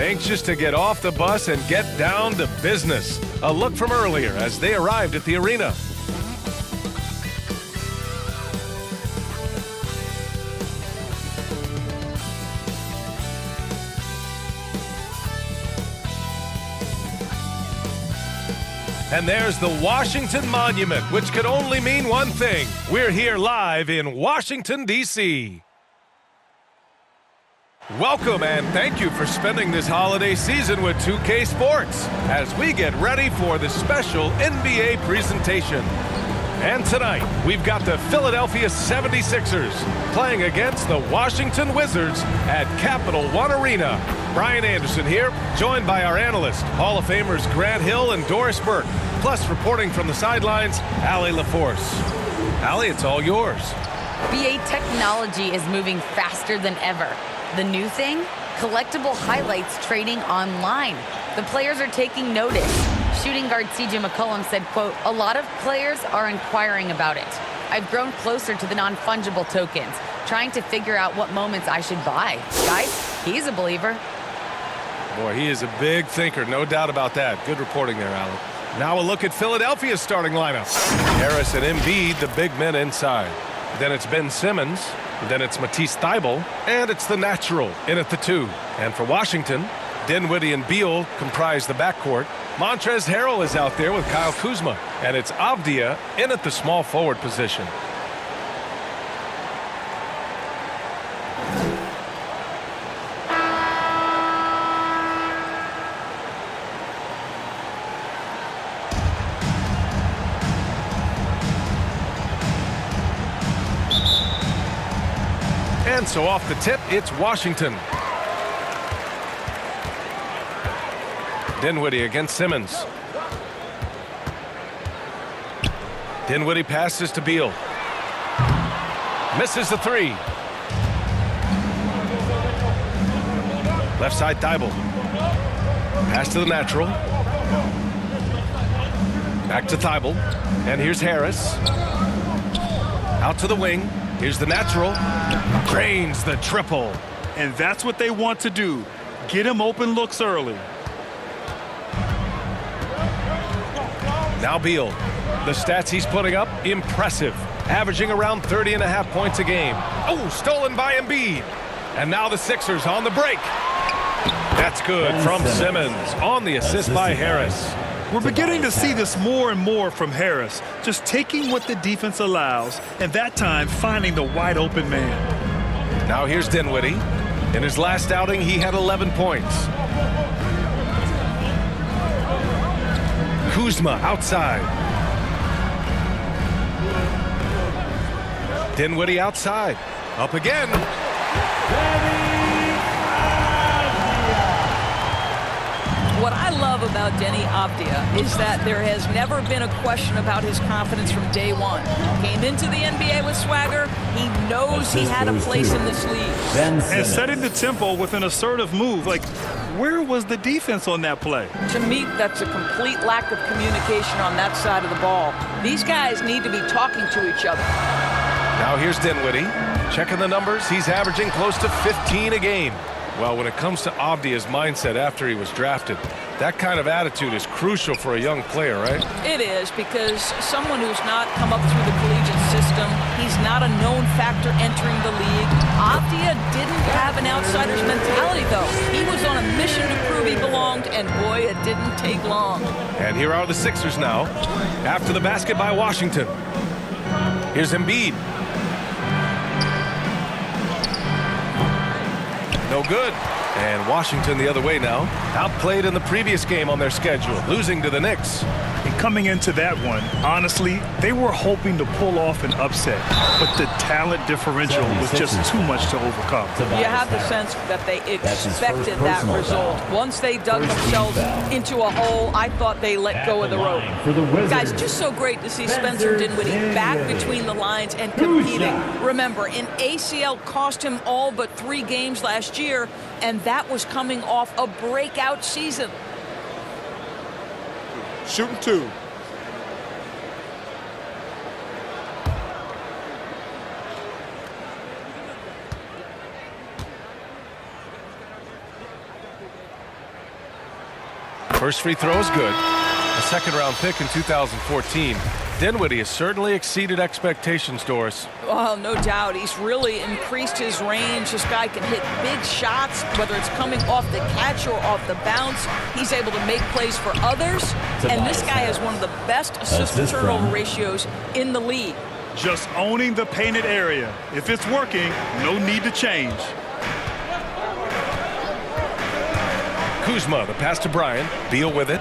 Anxious to get off the bus and get down to business. A look from earlier as they arrived at the arena. And there's the Washington Monument, which could only mean one thing. We're here live in Washington, D.C. Welcome and thank you for spending this holiday season with 2K Sports as we get ready for the special NBA presentation. And tonight, we've got the Philadelphia 76ers playing against the Washington Wizards at Capital One Arena. Brian Anderson here, joined by our analysts, Hall of Famers Grant Hill and Doris Burke, plus reporting from the sidelines, Allie LaForce. Allie, it's all yours. BA technology is moving faster than ever. The new thing? Collectible highlights trading online. The players are taking notice. Shooting guard CJ McCollum said, quote, "A lot of players are inquiring about it. I've grown closer to the non-fungible tokens, trying to figure out what moments I should buy." Guys, he's a believer. Boy, he is a big thinker, no doubt about that. Good reporting there, Allie. Now a look at Philadelphia's starting lineup. Harris and Embiid, the big men inside. Then it's Ben Simmons. Then it's Matisse Thybulle. And it's the natural in at the 2. And for Washington, Dinwiddie and Beal comprise the backcourt. Montrezl Harrell is out there with Kyle Kuzma. And it's Avdia in at the small forward position. And so off the tip, it's Washington. Dinwiddie against Simmons. Dinwiddie passes to Beal. Misses the 3. Left side Thybulle. Pass to the natural. Back to Thybulle. And here's Harris. Out to the wing. Here's the natural. Drains the triple. And that's what they want to do. Get him open looks early. Now Beal. The stats he's putting up, impressive. Averaging around 30.5 points a game. Oh, stolen by Embiid. And now the Sixers on the break. That's good from Simmons on the assist by Harris. We're beginning to see this more and more from Harris, just taking what the defense allows, and that time finding the wide open man. Now here's Dinwiddie. In his last outing, he had 11 points. Kuzma outside. Dinwiddie outside. Up again. What I love about Denny Avdia is that there has never been a question about his confidence from day one. Came into the NBA with swagger. He knows he had a place in this league. And setting the tempo with an assertive move. Like, where was the defense on that play? To me, that's a complete lack of communication on that side of the ball. These guys need to be talking to each other. Now here's Dinwiddie. Checking the numbers, he's averaging close to 15 a game. Well, when it comes to Avdia's mindset after he was drafted, that kind of attitude is crucial for a young player, right? It is, because someone who's not come up through the collegiate system, he's not a known factor entering the league. Avdia didn't have an outsider's mentality, though. He was on a mission to prove he belonged, and boy, it didn't take long. And here are the Sixers now, after the basket by Washington. Here's Embiid. No good. And Washington the other way now. Outplayed in the previous game on their schedule, losing to the Knicks. And coming into that one, honestly, they were hoping to pull off an upset, but the talent differential was just too much to overcome. You have the sense that they expected that result. Once they dug themselves into a hole, I thought they let go of the rope. Guys, just so great to see Spencer Dinwiddie back between the lines and competing. Remember, an ACL cost him all but 3 games last year, and that was coming off a breakout season. Shooting 2. First free throw is good. A second-round pick in 2014. Dinwiddie has certainly exceeded expectations, Doris. Well, no doubt. He's really increased his range. This guy can hit big shots, whether it's coming off the catch or off the bounce. He's able to make plays for others. And this guy has one of the best assist-to-turnover ratios in the league. Just owning the painted area. If it's working, no need to change. Kuzma, the pass to Bryant. Beal with it.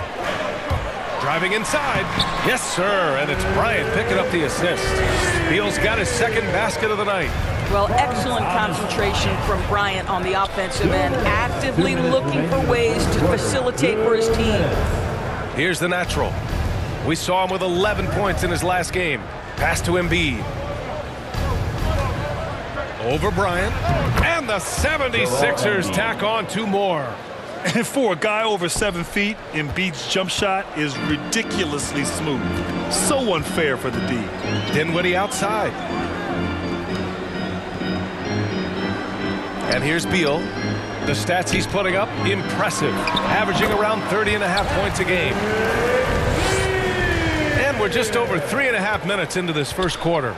Driving inside. Yes, sir. And it's Bryant picking up the assist. Beal's got his second basket of the night. Well, excellent concentration from Bryant on the offensive end, actively looking for ways to facilitate for his team. Here's the natural. We saw him with 11 points in his last game. Pass to Embiid. Over Bryant. And the 76ers tack on 2 more. And for a guy over 7 feet, Embiid's jump shot is ridiculously smooth. So unfair for the D. Dinwiddie outside. And here's Beal. The stats he's putting up, impressive. Averaging around 30.5 points a game. And we're just over 3.5 minutes into this first quarter.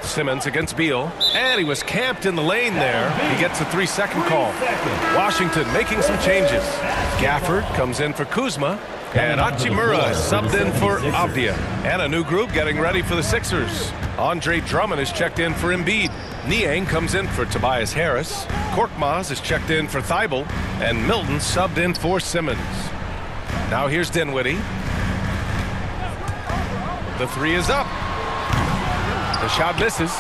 Simmons against Beal, and he was camped in the lane there. He gets a 3-second call. Washington making some changes. Gafford comes in for Kuzma, and Hachimura is subbed in for Avdia. And a new group getting ready for the Sixers. Andre Drummond is checked in for Embiid. Niang comes in for Tobias Harris. Korkmaz is checked in for Thibault, and Milton subbed in for Simmons. Now here's Dinwiddie. The 3 is up. The shot misses.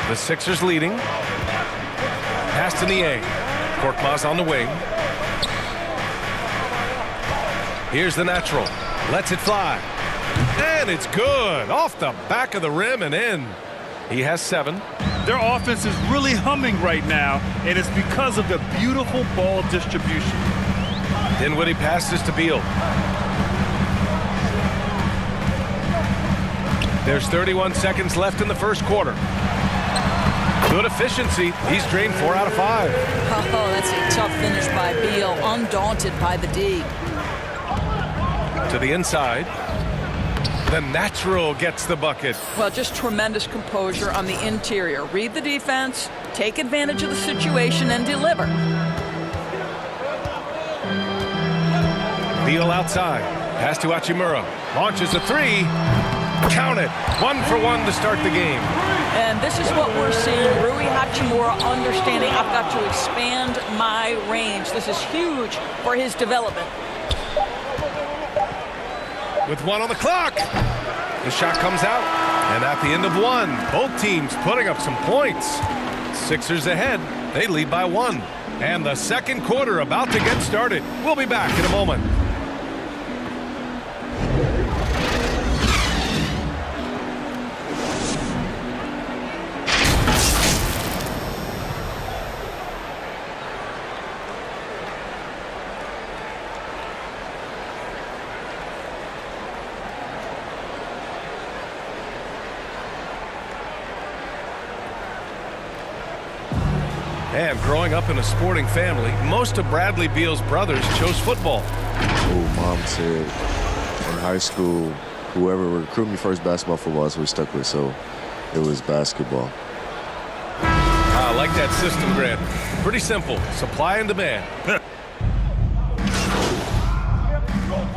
The Sixers leading. Pass to Niang. Korkmaz on the wing. Here's the natural. Lets it fly. And it's good. Off the back of the rim and in. He has 7. Their offense is really humming right now, and it's because of the beautiful ball distribution. Dinwiddie passes to Beal. There's 31 seconds left in the first quarter. Good efficiency. He's drained 4 out of 5. Oh, that's a tough finish by Beal, undaunted by the D. To the inside. The natural gets the bucket. Well, just tremendous composure on the interior. Read the defense, take advantage of the situation, and deliver. Beal outside. Pass to Hachimura. Launches a 3. Count it. 1 for 1 to start the game. And this is what we're seeing. Rui Hachimura understanding I've got to expand my range. This is huge for his development. With 1 on the clock. The shot comes out. And at the end of 1, both teams putting up some points. Sixers ahead. They lead by 1. And the second quarter about to get started. We'll be back in a moment. And growing up in a sporting family, most of Bradley Beal's brothers chose football. Mom said in high school, whoever recruited me first, basketball, football, that's what we stuck with. So it was basketball. I like that system, Grant. Pretty simple. Supply and demand.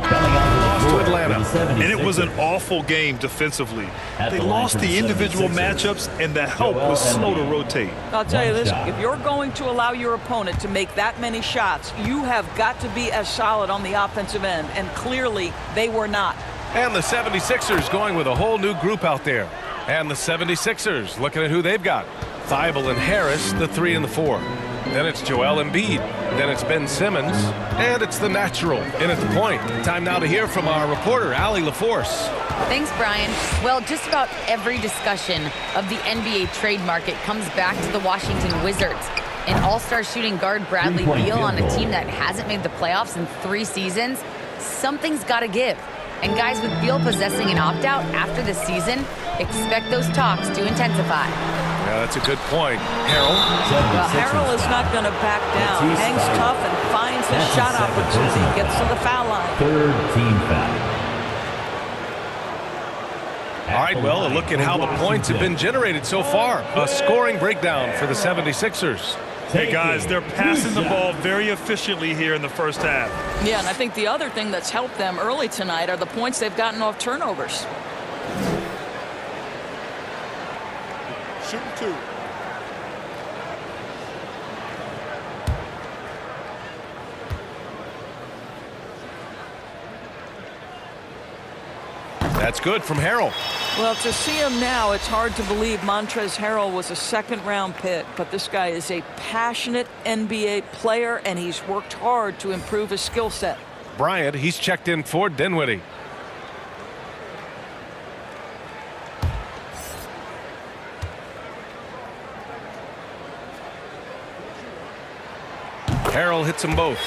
Lost to Atlanta. And it was an awful game defensively. They lost the individual matchups, and the help was slow to rotate. I'll tell you this, if you're going to allow your opponent to make that many shots, you have got to be as solid on the offensive end, and clearly they were not. And the 76ers going with a whole new group out there. And the 76ers looking at who they've got. Thibault and Harris, the 3 and the 4. Then it's Joel Embiid. Then it's Ben Simmons. And it's the natural in at the point. Time now to hear from our reporter, Allie LaForce. Thanks, Brian. Well, just about every discussion of the NBA trade market comes back to the Washington Wizards. An all-star shooting guard Bradley Beal on a team that hasn't made the playoffs in 3 seasons. Something's got to give. And guys, with Beal possessing an opt-out after the season, expect those talks to intensify. Yeah, that's a good point. Harrell. Well, Harrell is not going to back down. Hangs tough and finds the shot opportunity. Gets to the foul line. Third team foul. All right, well, a look at how the points have been generated so far. A scoring breakdown for the 76ers. Hey, guys, they're passing the ball very efficiently here in the first half. Yeah, and I think the other thing that's helped them early tonight are the points they've gotten off turnovers. Shooting 2. That's good from Harrell. Well, to see him now, it's hard to believe Montrezl Harrell was a second-round pick, but this guy is a passionate NBA player, and he's worked hard to improve his skill set. Bryant, he's checked in for Dinwiddie. Harrell hits them both.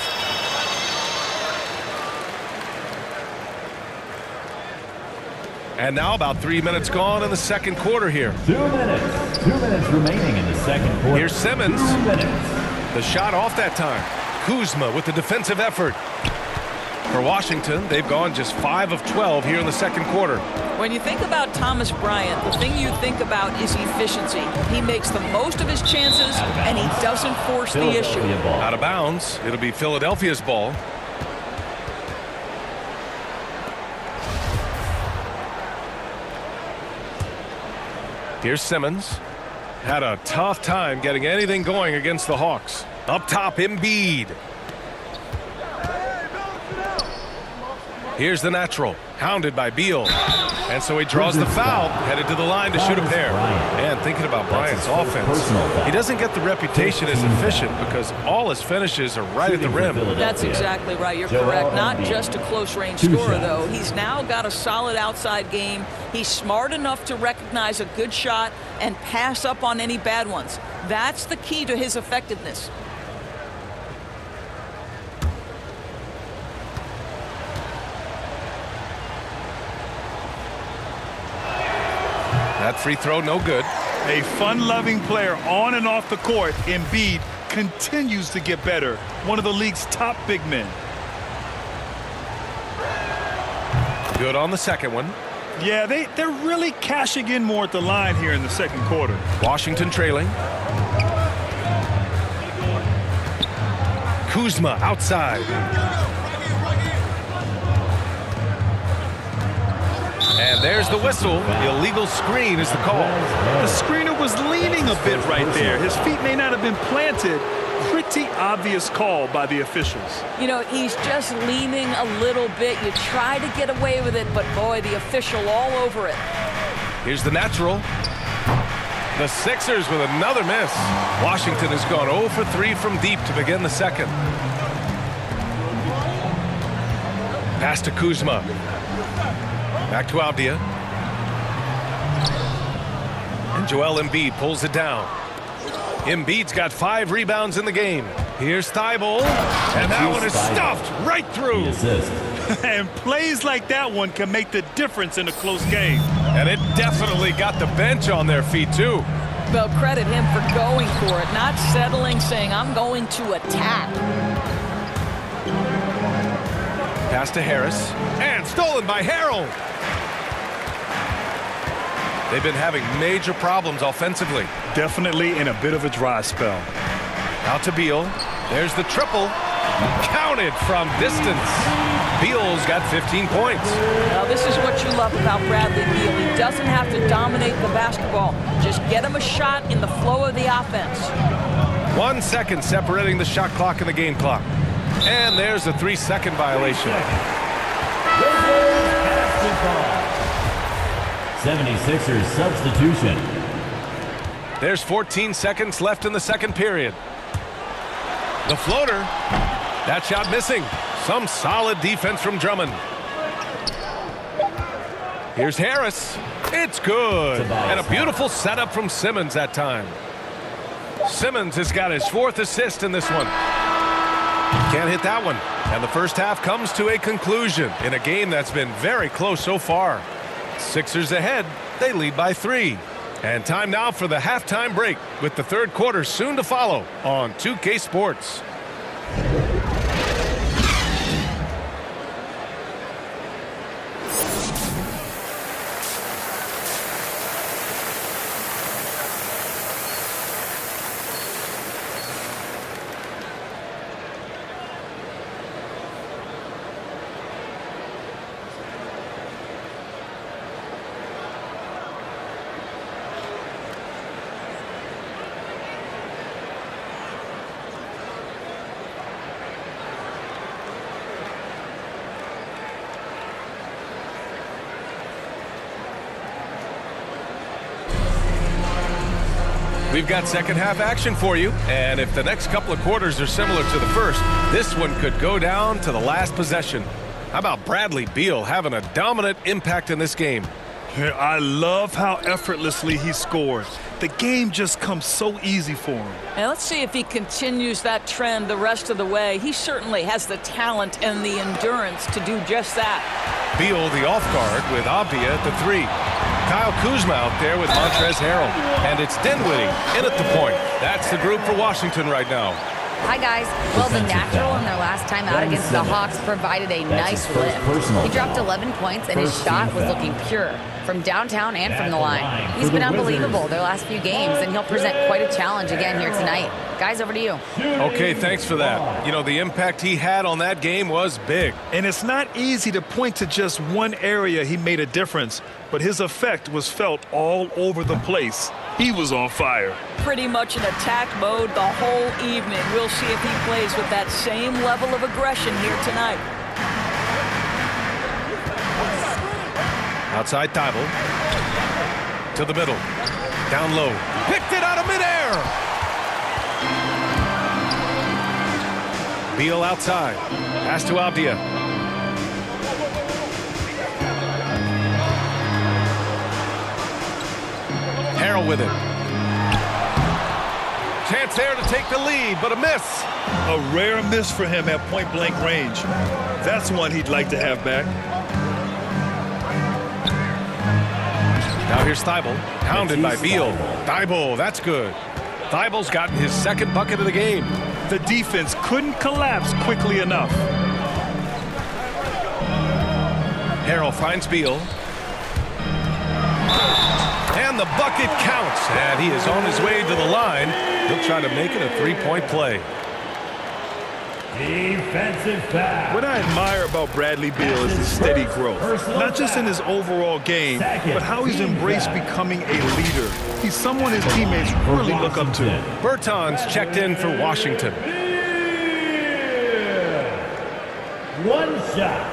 And now about 3 minutes gone in the second quarter here. 2 minutes. 2 minutes remaining in the second quarter. Here's Simmons. 2 minutes. The shot off that time. Kuzma with the defensive effort. For Washington, they've gone just 5 of 12 here in the second quarter. When you think about Thomas Bryant, the thing you think about is efficiency. He makes the most of his chances, and he doesn't force the issue. Out of bounds. It'll be Philadelphia's ball. Here's Simmons. Had a tough time getting anything going against the Hawks. Up top, Embiid. Here's the natural. Hounded by Beal. And so he draws the foul, headed to the line to shoot a pair. And thinking about Bryant's offense, he doesn't get the reputation as efficient because all his finishes are right at the rim. That's exactly right. You're correct. Not just a close-range scorer, though. He's now got a solid outside game. He's smart enough to recognize a good shot and pass up on any bad ones. That's the key to his effectiveness. That free throw, no good. A fun-loving player on and off the court, Embiid continues to get better. One of the league's top big men. Good on the second one. Yeah, they're really cashing in more at the line here in the second quarter. Washington trailing. Kuzma outside. And there's the whistle. Illegal screen is the call. The screener was leaning a bit right there. His feet may not have been planted. Pretty obvious call by the officials. You know, he's just leaning a little bit. You try to get away with it, but boy, the official all over it. Here's the natural. The Sixers with another miss. Washington has gone 0 for 3 from deep to begin the second. Pass to Kuzma. Back to Avdia. And Joel Embiid pulls it down. Embiid's got 5 rebounds in the game. Here's Thibault. And that one is stuffed right through. And plays like that one can make the difference in a close game. And it definitely got the bench on their feet, too. Well, credit him for going for it, not settling, saying, I'm going to attack. Pass to Harris. And stolen by Harrell. They've been having major problems offensively. Definitely in a bit of a dry spell. Out to Beal. There's the triple. Counted from distance. Beal's got 15 points. Now, this is what you love about Bradley Beal. He doesn't have to dominate the basketball. Just get him a shot in the flow of the offense. 1 second separating the shot clock and the game clock. And there's a 3-second violation. 76ers substitution. There's 14 seconds left in the second period. The floater. That shot missing. Some solid defense from Drummond. Here's Harris. It's good. And a beautiful setup from Simmons that time. Simmons has got his 4th assist in this one. Can't hit that one. And the first half comes to a conclusion in a game that's been very close so far. Sixers ahead. They lead by 3. And time now for the halftime break, with the third quarter soon to follow on 2K Sports. We've got second half action for you, and if the next couple of quarters are similar to the first, this one could go down to the last possession. How about Bradley Beal having a dominant impact in this game? I love how effortlessly he scored. The game just comes so easy for him. And let's see if he continues that trend the rest of the way. He certainly has the talent and the endurance to do just that. Beal the off guard with Avdia at the 3. Kyle Kuzma out there with Montrezl Harrell. And it's Dinwiddie in at the point. That's the group for Washington right now. Hi, guys. Well, the natural in their last time out against the Hawks provided a nice lift. He dropped 11 points, and his shot was looking pure from downtown and from the line. He's been unbelievable their last few games, and he'll present quite a challenge again here tonight. Guys, over to you. Okay, thanks for that. You know, the impact he had on that game was big. And it's not easy to point to just one area he made a difference, but his effect was felt all over the place. He was on fire. Pretty much in attack mode the whole evening. We'll see if he plays with that same level of aggression here tonight. Outside Thibault. To the middle. Down low. Picked it out of midair. Beal outside. Pass to Avdia. Harrell with it. Chance there to take the lead, but a miss. A rare miss for him at point-blank range. That's one he'd like to have back. Now here's Thibault, hounded by Beal. Thibault, that's good. Thibault's gotten his second bucket of the game. The defense couldn't collapse quickly enough. Harrell finds Beal. And the bucket counts. And he is on his way to the line. He'll try to make it a three-point play. Defensive foul. What I admire about Bradley Beal is his steady growth. Not just in his overall game, but how he's embraced becoming a leader. He's someone his teammates really look up to. Bertans checked in for Washington. One shot.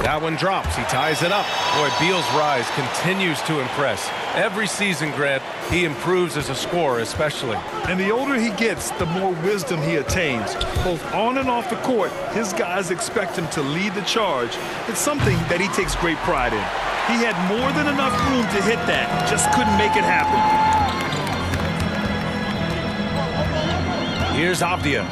That one drops. He ties it up. Boy, Beal's rise continues to impress. Every season, Grant, he improves as a scorer especially. And the older he gets, the more wisdom he attains. Both on and off the court, his guys expect him to lead the charge. It's something that he takes great pride in. He had more than enough room to hit that, just couldn't make it happen. Here's Avdia.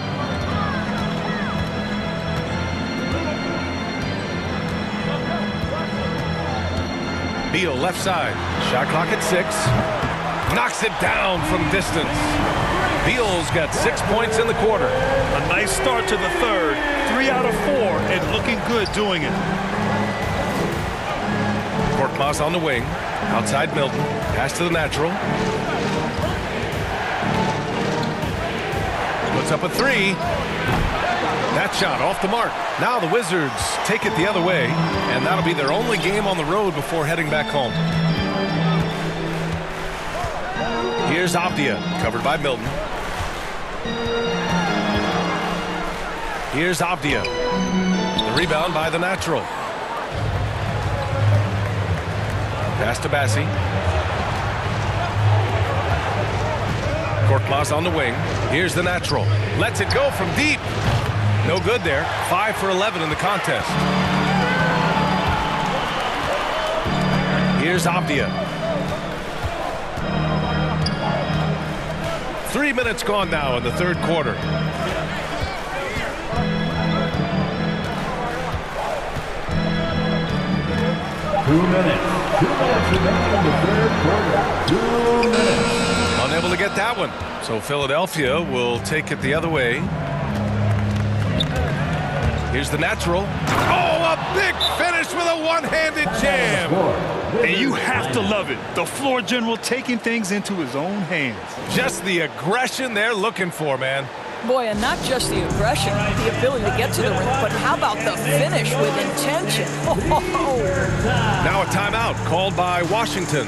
Beal left side. Shot clock at 6. Knocks it down from distance. Beal's got 6 points in the quarter. A nice start to the third. 3 out of 4 and looking good doing it. Korkmaz on the wing. Outside Milton. Pass to the natural. Puts up a 3. That shot off the mark. Now the Wizards take it the other way, and that'll be their only game on the road before heading back home. Here's Avdia, covered by Milton. Here's Avdia. The rebound by the natural. Pass to Bassi. Korkmaz on the wing. Here's the natural. Lets it go from deep. No good there. 5 for 11 in the contest. Here's Avdia. 3 minutes gone now in the third quarter. Two minutes remaining in the third quarter. 2 minutes. Unable to get that one. So Philadelphia will take it the other way. Here's the natural. Oh, a big finish with a one-handed jam. And you have to love it. The floor general taking things into his own hands. Just the aggression they're looking for, man. Boy, and not just the aggression, the ability to get to the rim, but how about the finish with intention? Now a timeout called by Washington.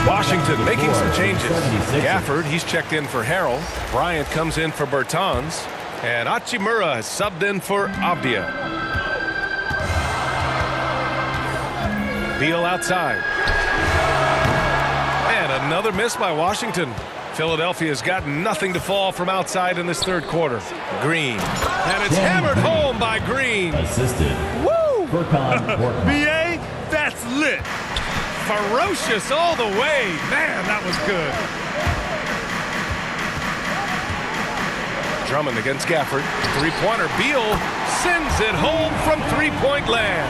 Washington making some changes. Gafford, he's checked in for Harrell. Bryant comes in for Bertans. And Hachimura has subbed in for Avdia. Beal outside. And another miss by Washington. Philadelphia's got nothing to fall from outside in this third quarter. Green. And it's hammered home by Green. Assisted. Woo! BA, that's lit. Ferocious all the way. Man, that was good. Drummond against Gafford. Three-pointer. Beal sends it home from three-point land.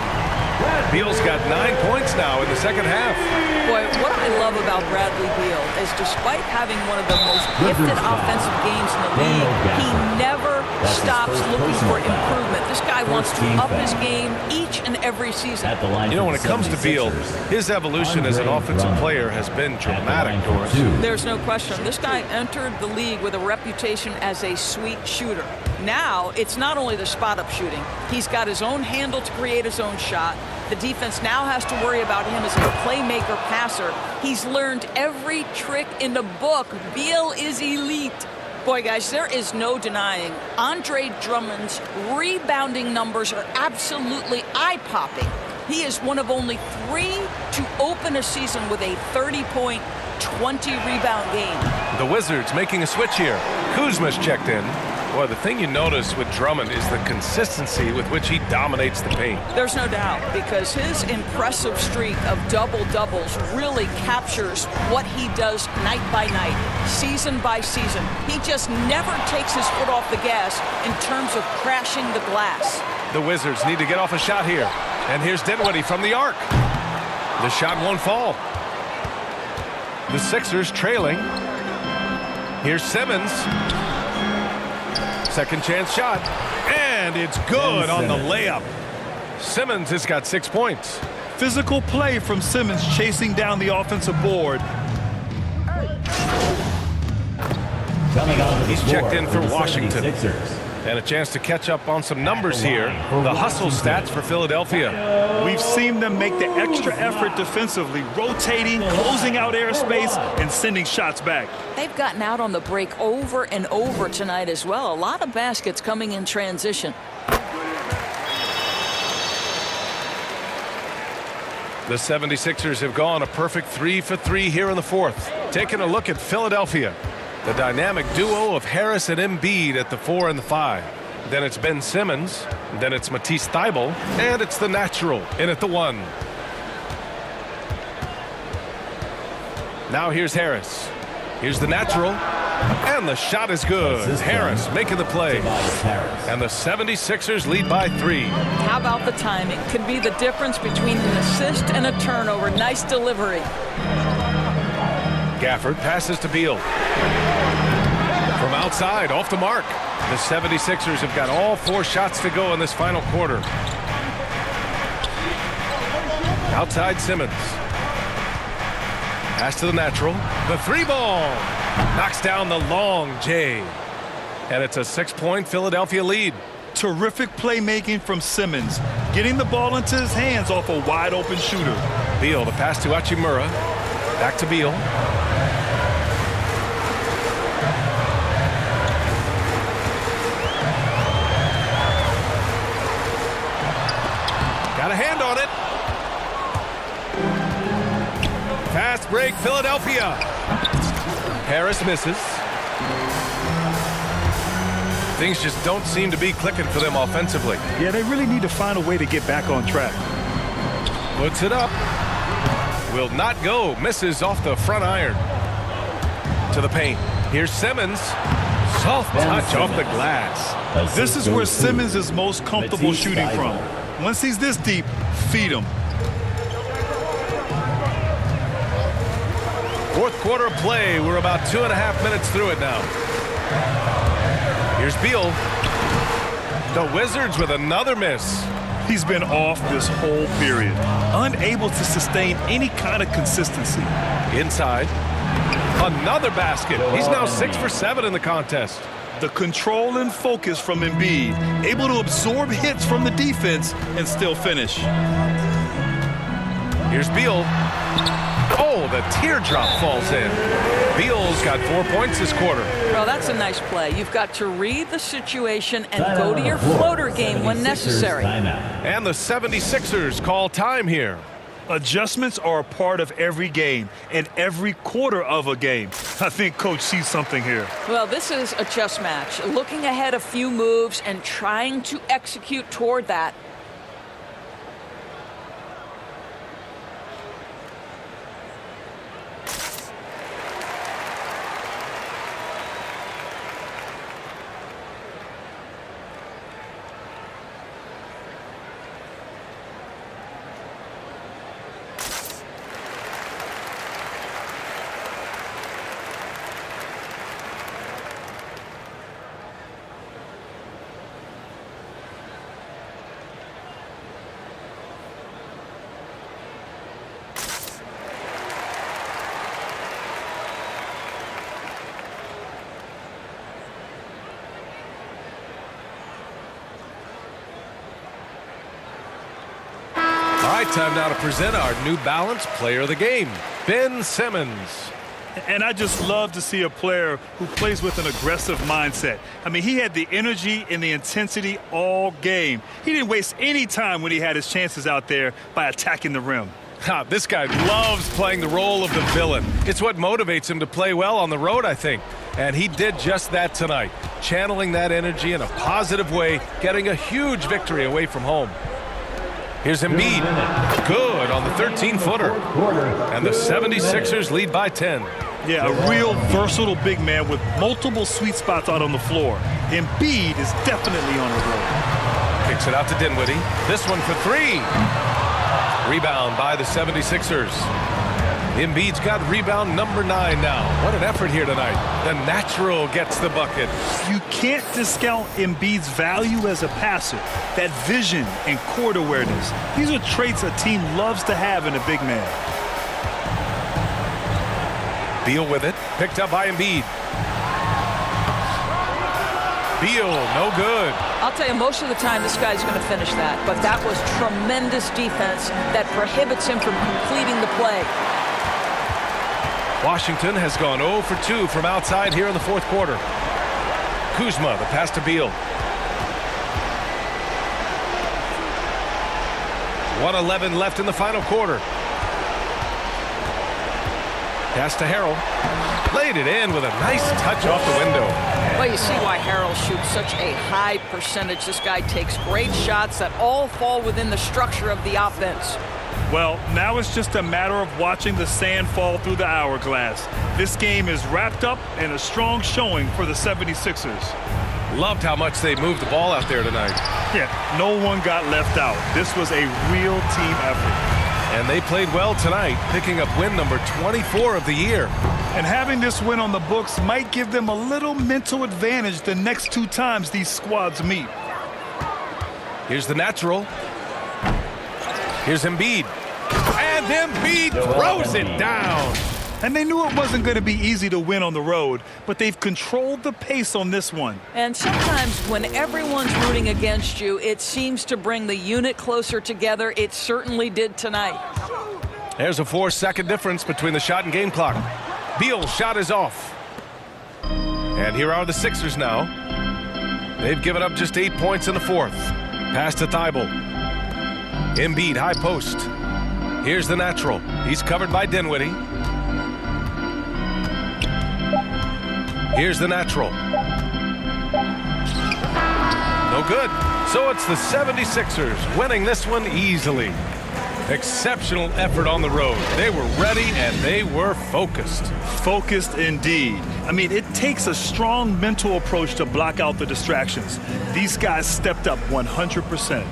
Beal's got 9 points now in the second half. Boy, what I love about Bradley Beal is despite having one of the most gifted offensive games in the league, he never stops looking for improvement. This guy wants to up his game each and every season. You know, when it comes to Beal, his evolution as an offensive player has been dramatic, Doris. There's no question. This guy entered the league with a reputation as a sweet shooter. Now, it's not only the spot-up shooting. He's got his own handle to create his own shot. The defense now has to worry about him as a playmaker passer. He's learned every trick in the book. Beal is elite. Boy, guys, there is no denying Andre Drummond's rebounding numbers are absolutely eye-popping. He is one of only 3 to open a season with a 30-point, 20-rebound game. The Wizards making a switch here. Kuzma's checked in. Boy, the thing you notice with Drummond is the consistency with which he dominates the paint. There's no doubt, because his impressive streak of double-doubles really captures what he does night by night, season by season. He just never takes his foot off the gas in terms of crashing the glass. The Wizards need to get off a shot here. And here's Dinwiddie from the arc. The shot won't fall. The Sixers trailing. Here's Simmons. Second chance shot. And it's good on the layup. Simmons has got 6 points. Physical play from Simmons chasing down the offensive board. He's checked in for Washington. And a chance to catch up on some numbers here. The hustle stats for Philadelphia. We've seen them make the extra effort defensively, rotating, closing out airspace, and sending shots back. They've gotten out on the break over and over tonight as well. A lot of baskets coming in transition. The 76ers have gone a perfect 3 for 3 here in the fourth. Taking a look at Philadelphia. The dynamic duo of Harris and Embiid at the 4 and the 5. Then it's Ben Simmons. Then it's Matisse Thybulle. And it's the natural in at the 1. Now here's Harris. Here's the natural. And the shot is good. Harris making the play. And the 76ers lead by 3. How about the timing? Could be the difference between an assist and a turnover. Nice delivery. Gafford passes to Beal. From outside, off the mark. The 76ers have got all 4 shots to go in this final quarter. Outside Simmons. Pass to the natural. The 3-ball. Knocks down the long J. And it's a 6-point Philadelphia lead. Terrific playmaking from Simmons, getting the ball into his hands off a wide-open shooter. Beal, the pass to Hachimura. Back to Beal. Got a hand on it. Fast break, Philadelphia. Harris misses. Things just don't seem to be clicking for them offensively. Yeah, they really need to find a way to get back on track. Puts it up. Will not go. Misses off the front iron. To the paint. Here's Simmons. Soft touch off the glass. This is where Simmons is most comfortable shooting from. Once he's this deep, feed him. Fourth quarter of play. We're about 2.5 minutes through it now. Here's Beal. The Wizards with another miss. He's been off this whole period, unable to sustain any kind of consistency. Inside. Another basket. He's now 6 for 7 in the contest. The control and focus from Embiid, able to absorb hits from the defense and still finish. Here's Beal. Oh, the teardrop falls in. Beal's got 4 points this quarter. Well, that's a nice play. You've got to read the situation and go to your floater game when necessary. And the 76ers call time here. Adjustments are a part of every game and every quarter of a game. I think Coach sees something here. Well, this is a chess match. Looking ahead a few moves and trying to execute toward that. Time now to present our New Balance Player of the Game, Ben Simmons. And I just love to see a player who plays with an aggressive mindset. I mean, he had the energy and the intensity all game. He didn't waste any time when he had his chances out there by attacking the rim. This guy loves playing the role of the villain. It's what motivates him to play well on the road, I think. And he did just that tonight, channeling that energy in a positive way, getting a huge victory away from home. Here's Embiid. Good on the 13-footer. And the 76ers lead by 10. Yeah, a real versatile big man with multiple sweet spots out on the floor. Embiid is definitely on the road. Kicks it out to Dinwiddie. This one for 3. Rebound by the 76ers. Embiid's got rebound number 9 now. What an effort here tonight. The natural gets the bucket. You can't discount Embiid's value as a passer. That vision and court awareness. These are traits a team loves to have in a big man. Beal with it. Picked up by Embiid. Beal, no good. I'll tell you, most of the time this guy's going to finish that. But that was tremendous defense that prohibits him from completing the play. Washington has gone 0 for 2 from outside here in the fourth quarter. Kuzma, the pass to Beal. 1:11 left in the final quarter. Pass to Harrell. Laid it in with a nice touch off the window. Well, you see why Harrell shoots such a high percentage. This guy takes great shots that all fall within the structure of the offense. Well, now it's just a matter of watching the sand fall through the hourglass. This game is wrapped up in a strong showing for the 76ers. Loved how much they moved the ball out there tonight. Yeah, no one got left out. This was a real team effort. And they played well tonight, picking up win number 24 of the year. And having this win on the books might give them a little mental advantage the next 2 times these squads meet. Here's the natural. Here's Embiid. And Embiid throws it down. And they knew it wasn't going to be easy to win on the road, but they've controlled the pace on this one. And sometimes when everyone's rooting against you, it seems to bring the unit closer together. It certainly did tonight. There's a 4-second difference between the shot and game clock. Beal's shot is off. And here are the Sixers now. They've given up just 8 points in the fourth. Pass to Thibault. Embiid, high post. Here's the natural. He's covered by Dinwiddie. Here's the natural. No good. So it's the 76ers winning this one easily. Exceptional effort on the road. They were ready and they were focused. Focused indeed. I mean, it takes a strong mental approach to block out the distractions. These guys stepped up 100%.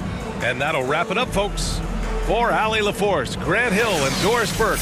And that'll wrap it up, folks. For Allie LaForce, Grant Hill, and Doris Burke.